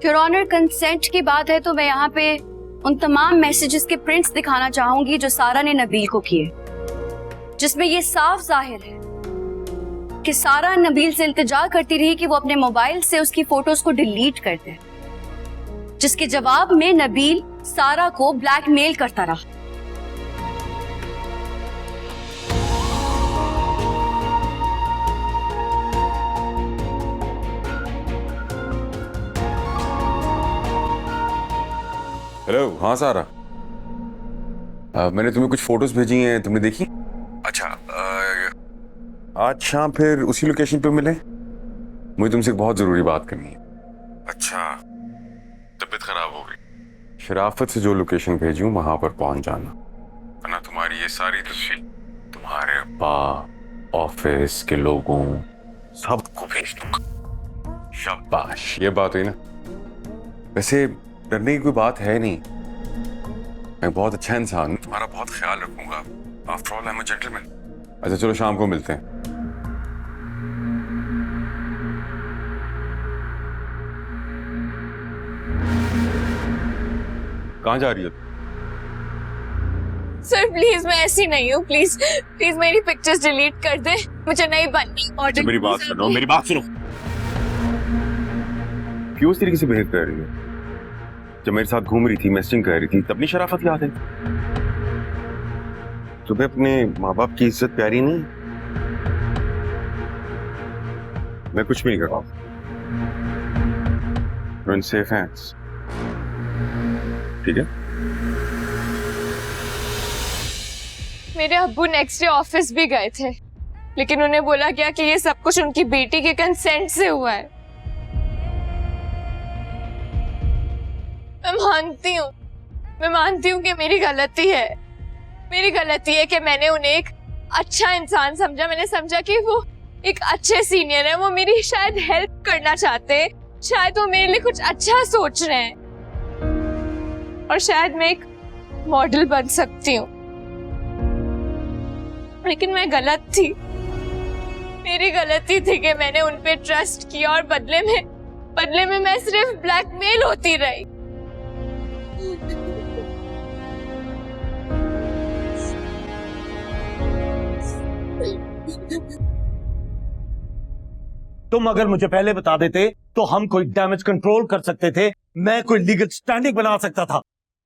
Your honour, consent की बात है तो मैं यहाँ पे उन तमाम मैसेजेस के प्रिंट्स दिखाना चाहूंगी जो सारा ने नबील को किए, जिसमें ये साफ जाहिर है कि सारा नबील से इल्तिजा करती रही कि वो अपने मोबाइल से उसकी फोटोज को डिलीट कर दे, जिसके जवाब में नबील सारा को ब्लैकमेल करता रहा। हेलो, हाँ सारा, मैंने तुम्हें कुछ फोटोज भेजी हैं, तुमने देखी? अच्छा, आज शाम फिर उसी लोकेशन पे मिले, मुझे तुमसे बहुत जरूरी बात करनी है। अच्छा, तबीयत खराब हो गई? शराफत से जो लोकेशन भेजी हूँ वहां पर पहुंच जाना, वरना तुम्हारी ये सारी तस्वीर तुम्हारे अब्बा, ऑफिस के लोगों, सबको भेज दूंगा। शाबाश, ये बात हुई ना। वैसे डरने की कोई बात है नहीं, मैं बहुत अच्छा इंसान हूँ, तुम्हारा बहुत ख्याल रखूंगा। After all I am a gentleman. अच्छा चलो, शाम को मिलते हैं। कहाँ जा रही हो? सर प्लीज, मैं ऐसी नहीं हूँ, प्लीज प्लीज मेरी पिक्चर्स डिलीट कर दे, मुझे नहीं बननी। ऑर्डर मेरी बात सुनो, मेरी बात सुनो। क्यों इस तरीके से बिहेव कर रही हो? जब मेरे साथ घूम रही थी, मैसेजिंग कर रही थी, तब नहीं शराफत याद है? तुम्हें अपने माँ बाप की इज्जत प्यारी नहीं? मैं कुछ भी नहीं कर रहा हूँ। You're in safe hands, ठीक है? मेरे अब्बू नेक्स्ट डे ऑफिस भी गए थे, लेकिन उन्हें बोला गया कि ये सब कुछ उनकी बेटी के कंसेंट से हुआ है। मैं मानती हूँ कि मेरी गलती है। मेरी गलती है कि मैंने उन्हें एक अच्छा इंसान समझा। मैंने समझा कि वो एक अच्छे सीनियर है, वो मेरी शायद हेल्प करना चाहते हैं, शायद वो मेरे लिए कुछ अच्छा सोच रहे हैं, और शायद मैं एक मॉडल बन सकती हूँ। लेकिन मैं गलत थी। मेरी गलती थी कि मैंने उन पे ट्रस्ट किया और बदले में मैं सिर्फ ब्लैकमेल होती रही। तुम अगर मुझे पहले बता देते तो हम कोई डैमेज कंट्रोल कर सकते थे, मैं कोई लीगल स्टैंडिंग बना सकता था।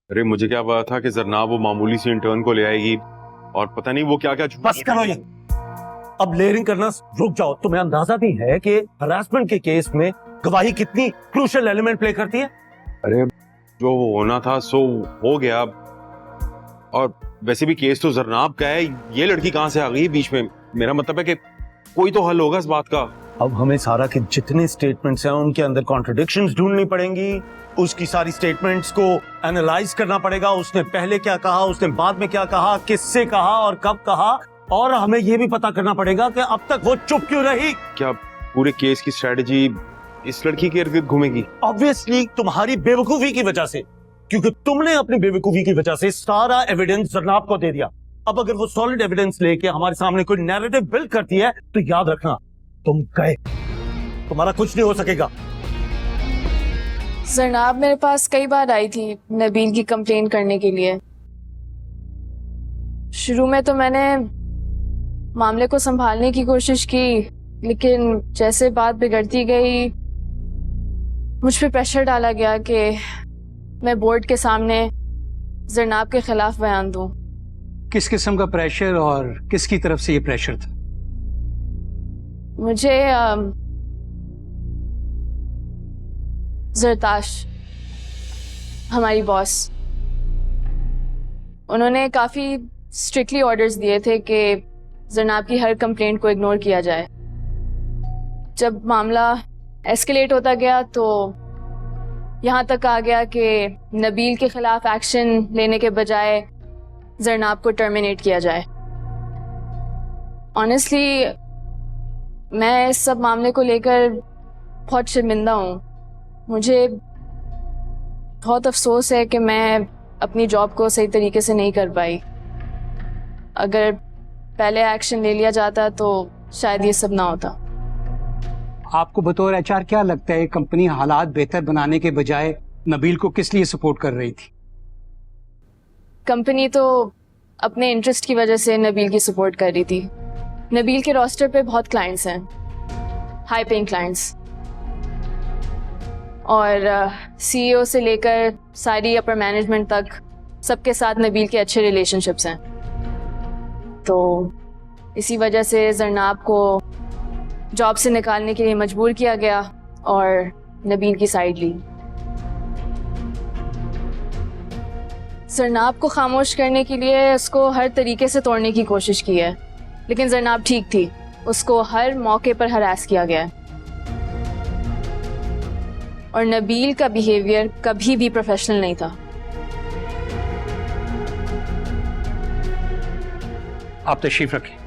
अरे मुझे क्या पता था कि जरनाब वो मामूली सी इंटर्न को ले आएगी और पता नहीं वो क्या क्या। बस करो ये, अब लेयरिंग करना रुक जाओ। तुम्हें अंदाजा भी है कि हरासमेंट के केस में गवाही कितनी क्रूशियल एलिमेंट प्ले करती है। अरे जो होना था सो हो गया, और वैसे भी केस तो जरनाब का है, ये लड़की कहां से आ गई बीच में? मेरा मतलब है कि कोई तो हल होगा इस बात का। अब हमें सारा के जितने स्टेटमेंट्स हैं उनके अंदर कॉन्ट्रडिक्शंस ढूंढनी पड़ेंगी, उसकी सारी स्टेटमेंट्स को एनालाइज करना पड़ेगा। उसने पहले क्या कहा, उसने बाद में क्या कहा, किससे कहा और कब कहा, और हमें यह भी पता करना पड़ेगा कि अब तक वो चुप क्यों रही। क्या पूरे केस की स्ट्रेटजी इस लड़की के इर्द-गिर्द घूमेगी? ऑब्वियसली तुम्हारी बेवकूफी की वजह से, क्योंकि तुमने अपनी बेवकूफी की वजह से सारा एविडेंस जरनाब को दे दिया। अब अगर वो सॉलिड एविडेंस लेके हमारे सामने कोई नैरेटिव बिल्ड करती है तो याद रखना तुम गए, तुम्हारा कुछ नहीं हो सकेगा। जरनाब मेरे पास कई बार आई थी नबील की कंप्लेन करने के लिए। शुरू में तो मैंने मामले को संभालने की कोशिश की, लेकिन जैसे बात बिगड़ती गई मुझ पे प्रेशर डाला गया कि मैं बोर्ड के सामने जरनाब के खिलाफ बयान दूं। किस किस्म का प्रेशर और किसकी तरफ से ये प्रेशर था? मुझे जरताश, हमारी बॉस, उन्होंने काफी स्ट्रिक्टली ऑर्डर्स दिए थे कि जरनाब की हर कंप्लेंट को इग्नोर किया जाए। जब मामला एस्केलेट होता गया तो यहाँ तक आ गया कि नबील के खिलाफ एक्शन लेने के बजाय जरनाब को टर्मिनेट किया जाए। ऑनेस्टली मैं इस सब मामले को लेकर बहुत शर्मिंदा हूँ। मुझे बहुत अफसोस है कि मैं अपनी जॉब को सही तरीके से नहीं कर पाई। अगर पहले एक्शन ले लिया जाता तो शायद ये सब ना होता। आपको बतौर एचआर क्या लगता है कंपनी हालात बेहतर बनाने के बजाय नबील को किस लिए सपोर्ट कर रही थी? कंपनी तो अपने इंटरेस्ट की वजह से नबील की सपोर्ट कर रही थी। नबील के रोस्टर पे बहुत क्लाइंट्स हैं, हाई पेइंग क्लाइंट्स, और सीईओ से लेकर सारी अपर मैनेजमेंट तक सबके साथ नबील के अच्छे रिलेशनशिप्स हैं। तो इसी वजह से जरनाब को जॉब से निकालने के लिए मजबूर किया गया और नबील की साइड ली। जरनाब को खामोश करने के लिए उसको हर तरीके से तोड़ने की कोशिश की है, लेकिन जरनाब ठीक थी, उसको हर मौके पर हरास किया गया है। और नबील का बिहेवियर कभी भी प्रोफेशनल नहीं था। आप तशरीफ रखें।